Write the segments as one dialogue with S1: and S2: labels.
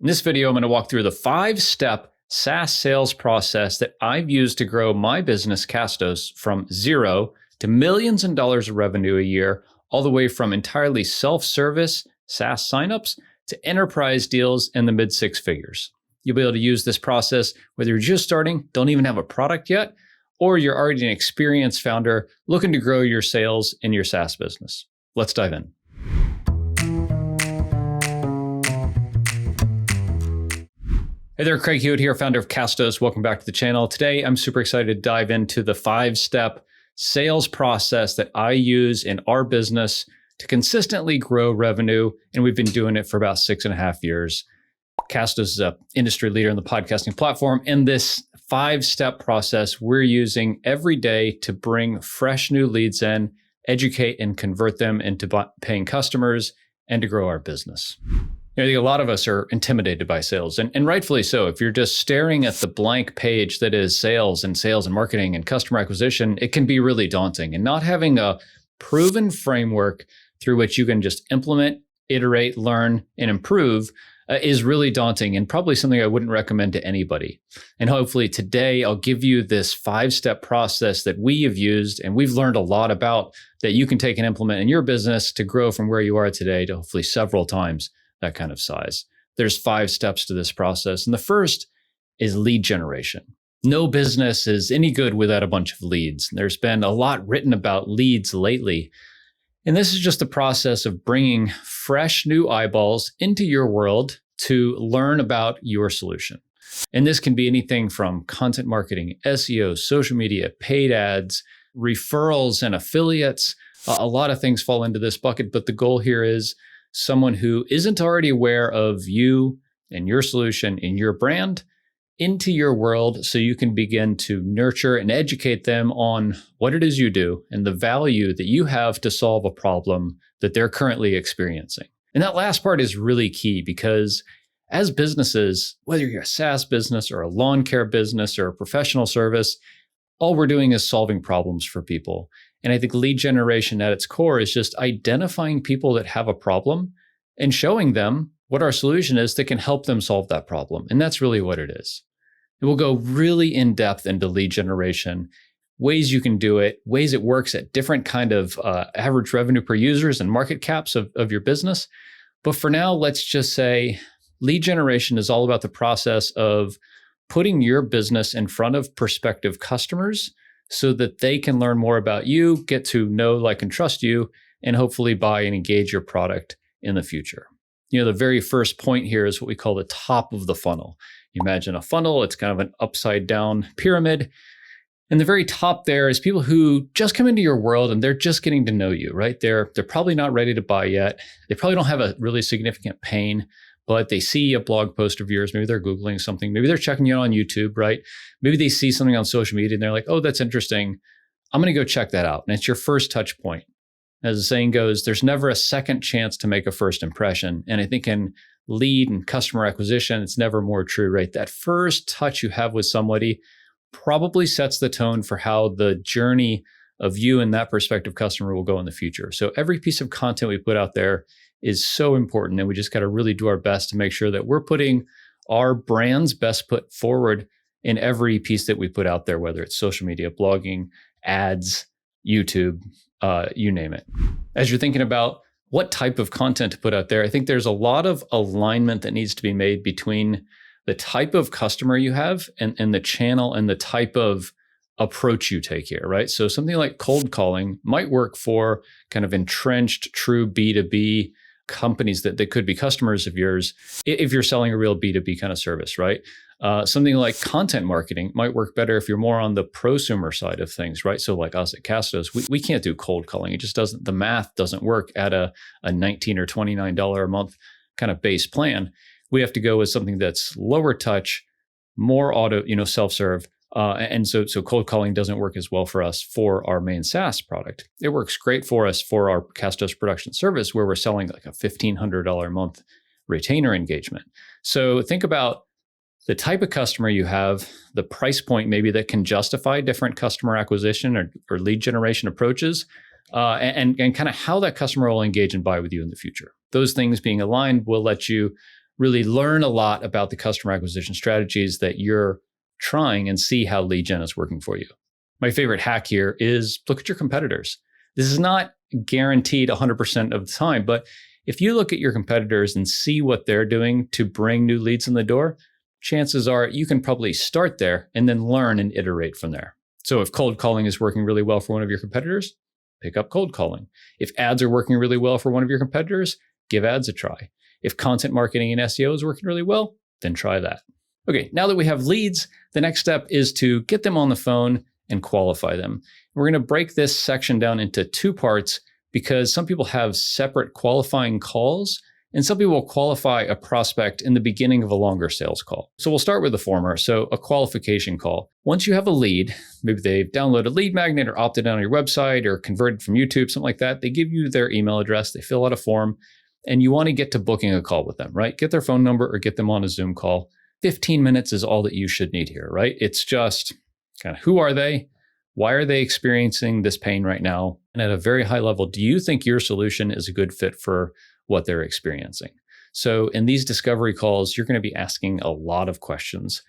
S1: In this video, I'm going to walk through the 5-step SaaS sales process that I've used to grow my business, Castos, from zero to millions in dollars of revenue a year, all the way from entirely self-service SaaS signups to enterprise deals in the mid-six figures. You'll be able to use this process whether you're just starting, don't even have a product yet, or you're already an experienced founder looking to grow your sales in your SaaS business. Let's dive in. Hey there, Craig Hewitt here, founder of Castos. Welcome back to the channel. Today, I'm super excited to dive into the 5-step sales process that I use in our business to consistently grow revenue. And we've been doing it for about 6.5 years. Castos is an industry leader in the podcasting platform. And this 5-step process we're using every day to bring fresh new leads in, educate and convert them into paying customers, and to grow our business. I think a lot of us are intimidated by sales, and rightfully so. If you're just staring at the blank page that is sales and marketing and customer acquisition, it can be really daunting. And not having a proven framework through which you can just implement, iterate, learn, and improve is really daunting and probably something I wouldn't recommend to anybody. And hopefully today I'll give you this 5-step process that we have used and we've learned a lot about that you can take and implement in your business to grow from where you are today to hopefully several times that kind of size. There's 5 steps to this process. And the first is lead generation. No business is any good without a bunch of leads. There's been a lot written about leads lately. And this is just the process of bringing fresh new eyeballs into your world to learn about your solution. And this can be anything from content marketing, SEO, social media, paid ads, referrals, and affiliates. A lot of things fall into this bucket, but the goal here is someone who isn't already aware of you and your solution and your brand into your world so you can begin to nurture and educate them on what it is you do and the value that you have to solve a problem that they're currently experiencing. And that last part is really key because as businesses, whether you're a SaaS business or a lawn care business or a professional service, all we're doing is solving problems for people. And I think lead generation at its core is just identifying people that have a problem and showing them what our solution is that can help them solve that problem. And that's really what it is. And we'll go really in depth into lead generation, ways you can do it, ways it works at different kind of average revenue per users and market caps of your business. But for now, let's just say lead generation is all about the process of putting your business in front of prospective customers so that they can learn more about you, get to know, like, and trust you, and hopefully buy and engage your product in the future. You know, the very first point here is what we call the top of the funnel. You imagine a funnel, it's kind of an upside down pyramid. And the very top there is people who just come into your world and they're just getting to know you, right? They're probably not ready to buy yet. They probably don't have a really significant pain, but they see a blog post of yours. Maybe they're Googling something. Maybe they're checking you out on YouTube, right? Maybe they see something on social media and they're like, oh, that's interesting. I'm going to go check that out. And it's your first touch point. As the saying goes, there's never a second chance to make a first impression. And I think in lead and customer acquisition, it's never more true, right? That first touch you have with somebody probably sets the tone for how the journey of you and that prospective customer will go in the future. So every piece of content we put out there is so important. And we just got to really do our best to make sure that we're putting our brand's best foot forward in every piece that we put out there, whether it's social media, blogging, ads, YouTube, you name it. As you're thinking about what type of content to put out there, I think there's a lot of alignment that needs to be made between the type of customer you have and the channel and the type of approach you take here, right? So something like cold calling might work for kind of entrenched, true B2B companies that could be customers of yours if you're selling a real B2B kind of service, right? Something like content marketing might work better if you're more on the prosumer side of things, right? So like us at Castos, we can't do cold calling. It just doesn't, the math doesn't work at a $19 or $29 a month kind of base plan. We have to go with something that's lower touch, more auto, self-serve. And so cold calling doesn't work as well for us for our main SaaS product. It works great for us for our Castos production service where we're selling like a $1,500 a month retainer engagement. So think about the type of customer you have, the price point maybe that can justify different customer acquisition or lead generation approaches, and kind of how that customer will engage and buy with you in the future. Those things being aligned will let you really learn a lot about the customer acquisition strategies that you're trying and see how lead gen is working for you. My favorite hack here is look at your competitors. This is not guaranteed 100% of the time, but if you look at your competitors and see what they're doing to bring new leads in the door, chances are you can probably start there and then learn and iterate from there. So if cold calling is working really well for one of your competitors, pick up cold calling. If ads are working really well for one of your competitors, give ads a try. If content marketing and SEO is working really well, then try that. Okay, now that we have leads, the next step is to get them on the phone and qualify them. We're going to break this section down into two parts because some people have separate qualifying calls and some people will qualify a prospect in the beginning of a longer sales call. So we'll start with the former. So a qualification call. Once you have a lead, maybe they've downloaded Lead Magnet or opted in on your website or converted from YouTube, something like that. They give you their email address, they fill out a form, and you want to get to booking a call with them, right? Get their phone number or get them on a Zoom call. 15 minutes is all that you should need here, right? It's just kind of who are they? Why are they experiencing this pain right now? And at a very high level, do you think your solution is a good fit for what they're experiencing? So in these discovery calls, you're going to be asking a lot of questions.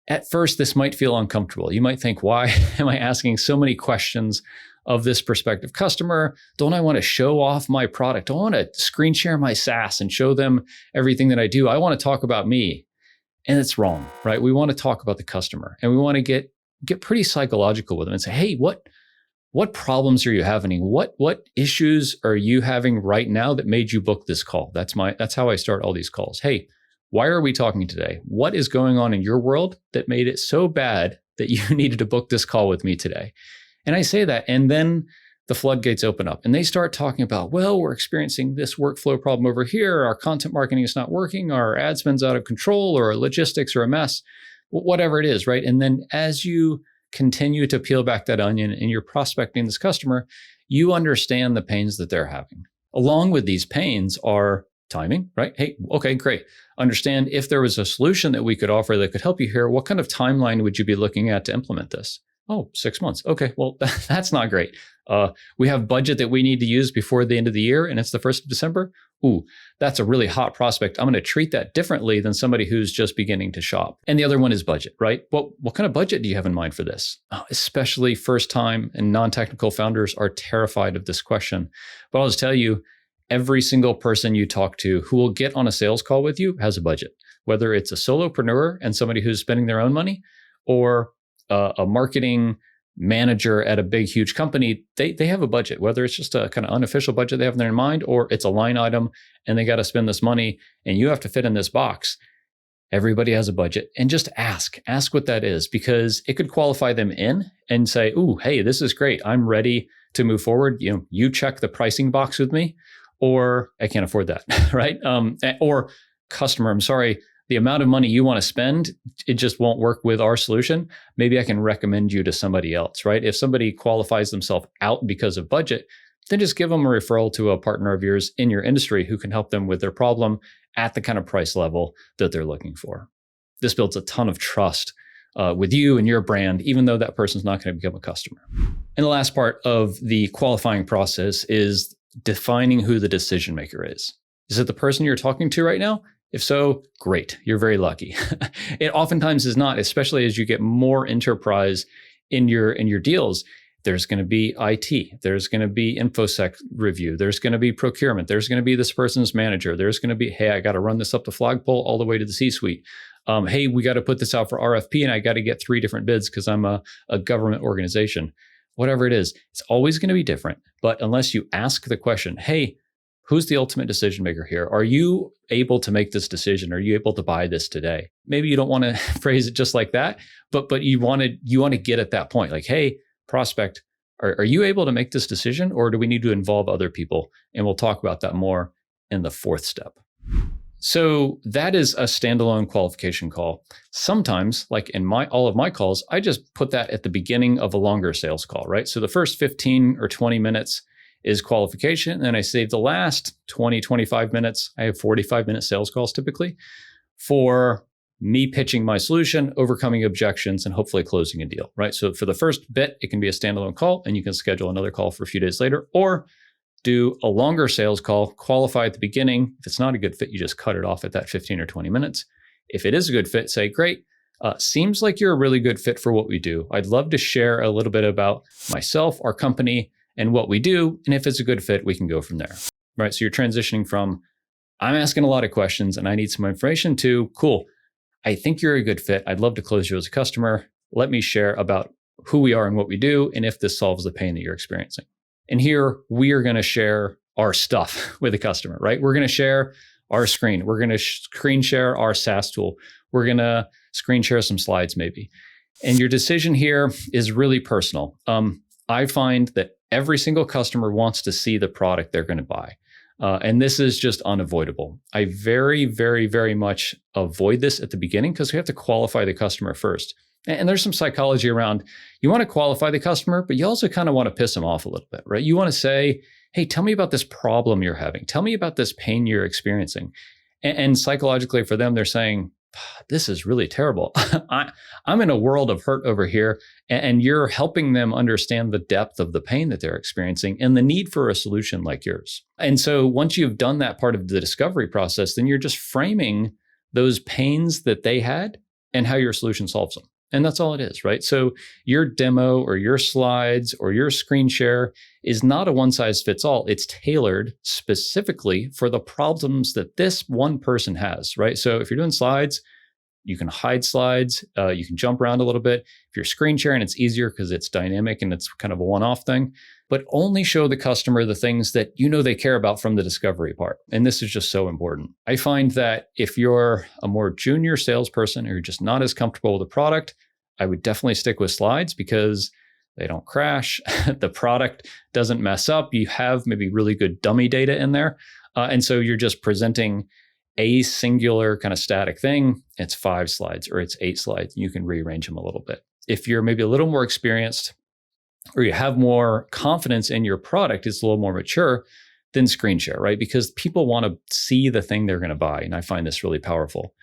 S1: At first, this might feel uncomfortable. You might think, why am I asking so many questions of this prospective customer? Don't I want to show off my product? I want to screen share my SaaS and show them everything that I do. I want to talk about me. And it's wrong, right? We want to talk about the customer and we want to get pretty psychological with them and say, hey, what problems are you having? What issues are you having right now that made you book this call? That's how I start all these calls. Hey, why are we talking today? What is going on in your world that made it so bad that you needed to book this call with me today? And I say that, and then the floodgates open up and they start talking about, well, we're experiencing this workflow problem over here. Our content marketing is not working. Our ad spend's out of control, or our logistics are a mess, whatever it is, right? And then as you continue to peel back that onion and you're prospecting this customer, you understand the pains that they're having. Along with these pains are timing, right? Hey, okay, great. Understand if there was a solution that we could offer that could help you here, what kind of timeline would you be looking at to implement this? Oh, 6 months. Okay, well, that's not great. We have budget that we need to use before the end of the year, and it's the 1st of December. Ooh, that's a really hot prospect. I'm going to treat that differently than somebody who's just beginning to shop. And the other one is budget, right? What kind of budget do you have in mind for this? Especially first-time and non-technical founders are terrified of this question. But I'll just tell you, every single person you talk to who will get on a sales call with you has a budget, whether it's a solopreneur and somebody who's spending their own money, or a marketing manager at a big, huge company. They have a budget, whether it's just a kind of unofficial budget they have in their mind, or it's a line item and they got to spend this money and you have to fit in this box. Everybody has a budget, and just ask what that is, because it could qualify them in and say, ooh, hey, this is great. I'm ready to move forward. You check the pricing box with me, or I can't afford that, right? Or customer, I'm sorry, the amount of money you want to spend, it just won't work with our solution. Maybe I can recommend you to somebody else, right? If somebody qualifies themselves out because of budget, then just give them a referral to a partner of yours in your industry who can help them with their problem at the kind of price level that they're looking for. This builds a ton of trust with you and your brand, even though that person's not going to become a customer. And the last part of the qualifying process is defining who the decision maker is. Is it the person you're talking to right now? If so, great. You're very lucky. It oftentimes is not, especially as you get more enterprise in your deals. There's going to be IT. There's going to be InfoSec review. There's going to be procurement. There's going to be this person's manager. There's going to be, hey, I got to run this up the flagpole all the way to the C-suite. Hey, we got to put this out for RFP and I got to get 3 different bids because I'm a government organization. Whatever it is, it's always going to be different. But unless you ask the question, hey, who's the ultimate decision maker here? Are you able to make this decision? Are you able to buy this today? Maybe you don't want to phrase it just like that, but you want to get at that point. Like, hey, prospect, are you able to make this decision, or do we need to involve other people? And we'll talk about that more in the 4th step. So that is a standalone qualification call. Sometimes, like in all of my calls, I just put that at the beginning of a longer sales call, right? So the first 15 or 20 minutes is qualification. And then I save the last 20, 25 minutes. I have 45-minute sales calls typically for me pitching my solution, overcoming objections, and hopefully closing a deal, right? So for the first bit, it can be a standalone call and you can schedule another call for a few days later, or do a longer sales call, qualify at the beginning. If it's not a good fit, you just cut it off at that 15 or 20 minutes. If it is a good fit, say, great, seems like you're a really good fit for what we do. I'd love to share a little bit about myself, our company, and what we do. And if it's a good fit, we can go from there, right? So you're transitioning from, I'm asking a lot of questions and I need some information to, cool, I think you're a good fit. I'd love to close you as a customer. Let me share about who we are and what we do, and if this solves the pain that you're experiencing. And here we are going to share our stuff with the customer, right? We're going to share our screen. We're going to screen share our SaaS tool. We're going to screen share some slides maybe. And your decision here is really personal. I find that every single customer wants to see the product they're going to buy. And this is just unavoidable. I very, very, very much avoid this at the beginning because we have to qualify the customer first. And there's some psychology around, you want to qualify the customer, but you also kind of want to piss them off a little bit, right? You want to say, hey, tell me about this problem you're having. Tell me about this pain you're experiencing. And psychologically for them, they're saying, this is really terrible. I'm in a world of hurt over here, and you're helping them understand the depth of the pain that they're experiencing and the need for a solution like yours. And so once you've done that part of the discovery process, then you're just framing those pains that they had and how your solution solves them. And that's all it is, right? So your demo or your slides or your screen share is not a one size fits all. It's tailored specifically for the problems that this one person has, right? So if you're doing slides, you can hide slides, you can jump around a little bit. If you're screen sharing, it's easier because it's dynamic and it's kind of a one-off thing, but only show the customer the things that you know they care about from the discovery part. And this is just so important. I find that if you're a more junior salesperson or you're just not as comfortable with the product, I would definitely stick with slides because they don't crash. The product doesn't mess up. You have maybe really good dummy data in there. And so you're just presenting a singular kind of static thing. It's 5 slides or it's 8 slides. You can rearrange them a little bit. If you're maybe a little more experienced or you have more confidence in your product, it's a little more mature, then screen share, right? Because people want to see the thing they're going to buy. And I find this really powerful.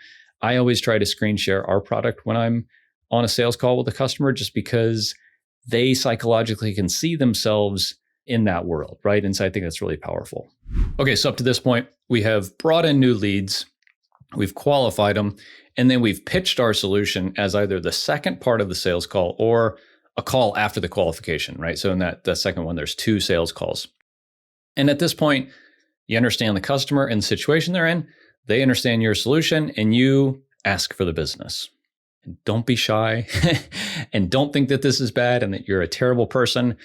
S1: I always try to screen share our product when I'm on a sales call with a customer, just because they psychologically can see themselves in that world, right? And so I think that's really powerful. Okay, so up to this point, we have brought in new leads, we've qualified them, and then we've pitched our solution as either the second part of the sales call or a call after the qualification, right? So in that second one, there's 2 sales calls. And at this point, you understand the customer and the situation they're in, they understand your solution, and you ask for the business. And don't be shy and don't think that this is bad and that you're a terrible person,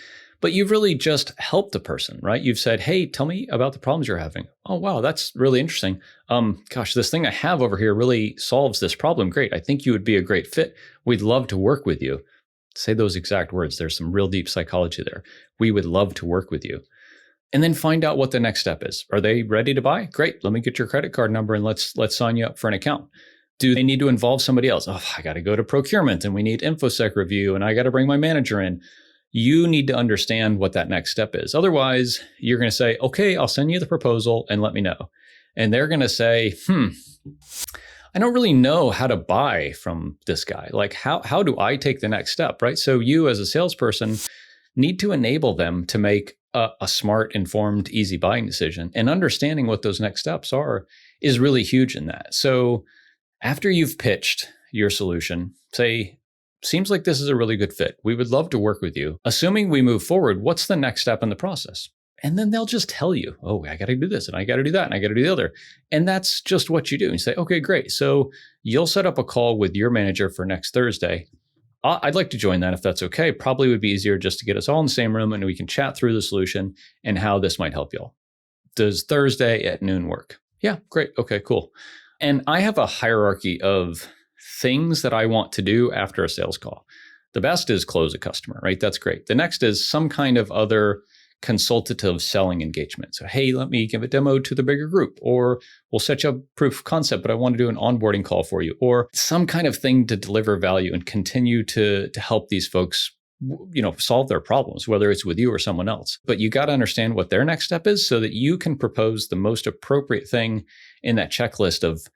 S1: but you've really just helped the person, right? You've said, hey, tell me about the problems you're having. Oh, wow, that's really interesting. Gosh, this thing I have over here really solves this problem. Great. I think you would be a great fit. We'd love to work with you. Say those exact words. There's some real deep psychology there. We would love to work with you. And then find out what the next step is. Are they ready to buy? Great. Let me get your credit card number and let's sign you up for an account. Do they need to involve somebody else? Oh, I got to go to procurement and we need InfoSec review and I got to bring my manager in. You need to understand what that next step is. Otherwise, you're going to say, okay, I'll send you the proposal and let me know. And they're going to say, I don't really know how to buy from this guy. Like, how do I take the next step, right? So you as a salesperson need to enable them to make a smart, informed, easy buying decision. And understanding what those next steps are is really huge in that. So after you've pitched your solution, say, seems like this is a really good fit. We would love to work with you. Assuming we move forward, what's the next step in the process? And then they'll just tell you, oh, I got to do this and I got to do that and I got to do the other. And that's just what you do. You say, okay, great. So you'll set up a call with your manager for next Thursday. I'd like to join that if that's okay. Probably would be easier just to get us all in the same room and we can chat through the solution and how this might help y'all. Does Thursday at noon work? Yeah, great. Okay, cool. And I have a hierarchy of things that I want to do after a sales call. The best is close a customer, right? That's great. The next is some kind of other consultative selling engagement. So, hey, let me give a demo to the bigger group, or we'll set you up proof of concept, but I want to do an onboarding call for you, or some kind of thing to deliver value and continue to help these folks, solve their problems, whether it's with you or someone else. But you got to understand what their next step is so that you can propose the most appropriate thing in that checklist of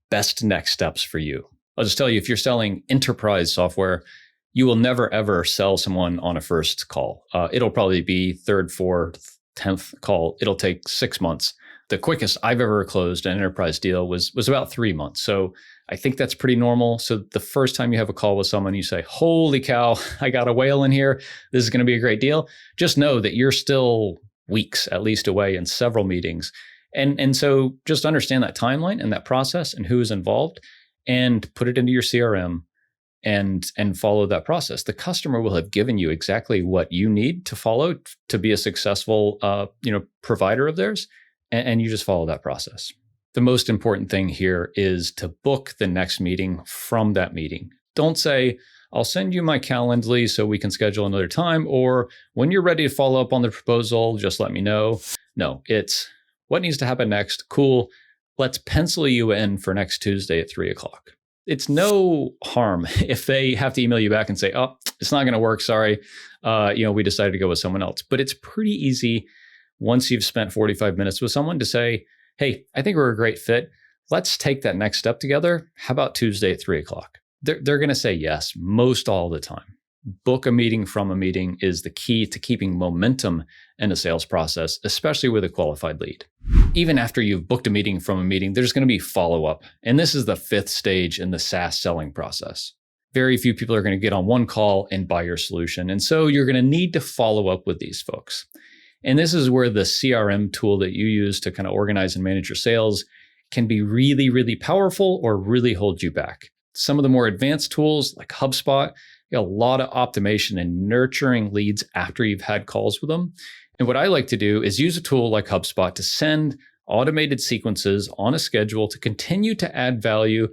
S1: best next steps for you. I'll just tell you, if you're selling enterprise software, you will never, ever sell someone on a first call. It'll probably be third, fourth, 10th call, it'll take 6 months. The quickest I've ever closed an enterprise deal was about 3 months. So I think that's pretty normal. So the first time you have a call with someone, you say, holy cow, I got a whale in here. This is going to be a great deal. Just know that you're still weeks at least away in several meetings. And so just understand that timeline and that process and who is involved and put it into your CRM and follow that process. The customer will have given you exactly what you need to follow to be a successful provider of theirs. And you just follow that process. The most important thing here is to book the next meeting from that meeting. Don't say, I'll send you my Calendly so we can schedule another time, or when you're ready to follow up on the proposal, just let me know. No, it's what needs to happen next. Cool. Let's pencil you in for next Tuesday at 3:00. It's no harm if they have to email you back and say, oh, it's not going to work. Sorry. We decided to go with someone else. But it's pretty easy once you've spent 45 minutes with someone to say, hey, I think we're a great fit. Let's take that next step together. How about Tuesday at 3:00? They're going to say yes most all the time. Book a meeting from a meeting is the key to keeping momentum in a sales process, especially with a qualified lead. Even after you've booked a meeting from a meeting, there's going to be follow-up. And this is the 5th stage in the SaaS selling process. Very few people are going to get on one call and buy your solution. And so you're going to need to follow up with these folks. And this is where the CRM tool that you use to kind of organize and manage your sales can be really, really powerful or really hold you back. Some of the more advanced tools like HubSpot, you got a lot of optimization and nurturing leads after you've had calls with them. And what I like to do is use a tool like HubSpot to send automated sequences on a schedule to continue to add value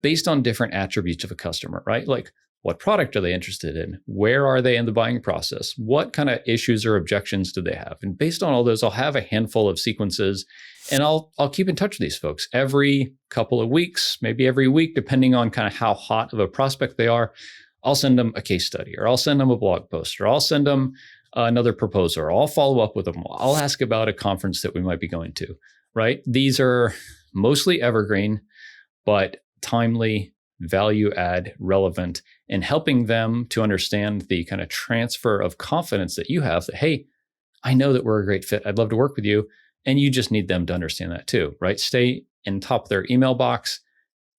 S1: based on different attributes of a customer, right? Like, what product are they interested in? Where are they in the buying process? What kind of issues or objections do they have? And based on all those, I'll have a handful of sequences and I'll keep in touch with these folks every couple of weeks, maybe every week, depending on kind of how hot of a prospect they are. I'll send them a case study, or I'll send them a blog post, or I'll send them another proposal, or I'll follow up with them. I'll ask about a conference that we might be going to, right? These are mostly evergreen, but timely, value add, relevant, and helping them to understand the kind of transfer of confidence that you have that, hey, I know that we're a great fit. I'd love to work with you. And you just need them to understand that too, right? Stay in top of their email box,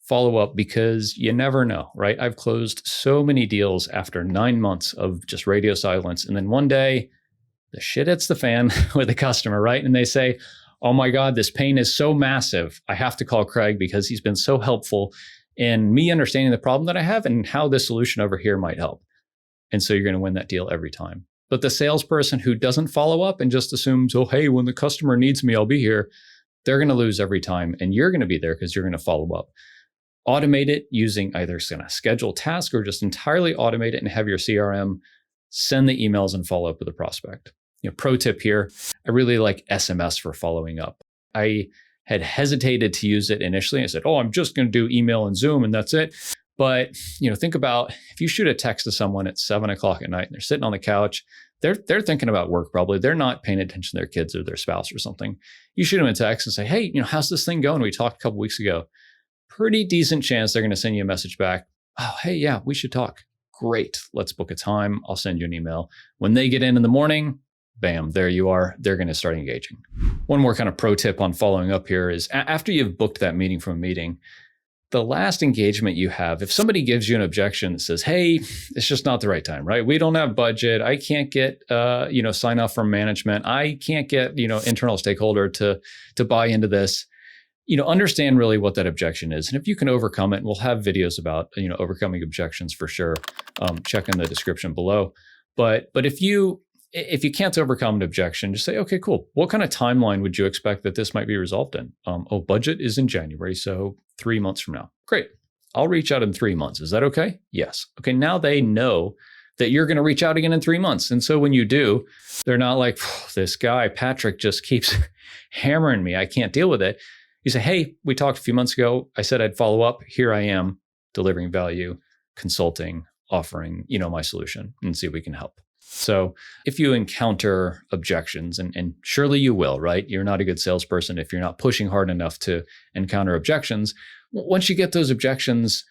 S1: follow up, because you never know, right? I've closed so many deals after 9 months of just radio silence. And then one day the shit hits the fan with a customer, right? And they say, oh my God, this pain is so massive. I have to call Craig because he's been so helpful in me understanding the problem that I have and how this solution over here might help. And so you're going to win that deal every time. But the salesperson who doesn't follow up and just assumes, oh, hey, when the customer needs me, I'll be here, they're going to lose every time. And you're going to be there because you're going to follow up. Automate it using either a scheduled task or just entirely automate it and have your CRM send the emails and follow up with a prospect. Pro tip here, I really like SMS for following up. I had hesitated to use it initially. I said, oh, I'm just going to do email and Zoom and that's it. But think about if you shoot a text to someone at 7:00 at night and they're sitting on the couch, they're thinking about work probably. They're not paying attention to their kids or their spouse or something. You shoot them a text and say, hey, how's this thing going? We talked a couple weeks ago. Pretty decent chance they're going to send you a message back. Oh, hey, yeah, we should talk. Great. Let's book a time. I'll send you an email. When they get in the morning, bam, there you are. They're going to start engaging. One more kind of pro tip on following up here is after you've booked that meeting from a meeting, the last engagement you have, if somebody gives you an objection that says, hey, it's just not the right time, right? We don't have budget. I can't get, sign off from management. I can't get, internal stakeholder to buy into this. Understand really what that objection is. And if you can overcome it, we'll have videos about, overcoming objections for sure. Check in the description below. But if you can't overcome an objection, just say, okay, cool. What kind of timeline would you expect that this might be resolved in? Budget is in January, so 3 months from now. Great. I'll reach out in 3 months. Is that okay? Yes. Okay, now they know that you're going to reach out again in 3 months. And so when you do, they're not like, this guy, Patrick, just keeps hammering me. I can't deal with it. You say, hey, we talked a few months ago. I said I'd follow up. Here I am, delivering value, consulting, offering, my solution, and see if we can help. So if you encounter objections, and surely you will, right? You're not a good salesperson if you're not pushing hard enough to encounter objections. Once you get those objections,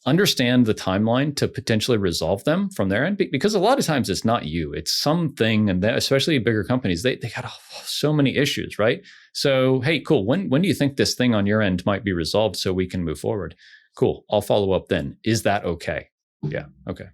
S1: understand the timeline to potentially resolve them from their end, because a lot of times it's not you, it's something, and especially bigger companies, they got so many issues, right? So, hey, cool. When do you think this thing on your end might be resolved so we can move forward? Cool. I'll follow up then. Is that okay? Yeah. Okay.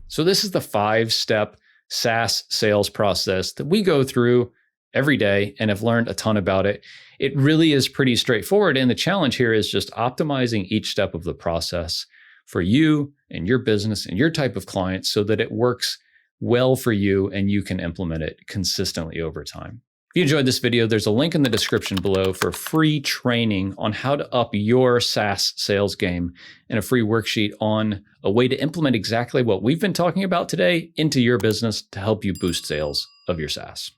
S1: So this is the 5-step SaaS sales process that we go through every day and have learned a ton about it. It really is pretty straightforward. And the challenge here is just optimizing each step of the process for you and your business and your type of client so that it works well for you and you can implement it consistently over time. If you enjoyed this video, there's a link in the description below for free training on how to up your SaaS sales game and a free worksheet on a way to implement exactly what we've been talking about today into your business to help you boost sales of your SaaS.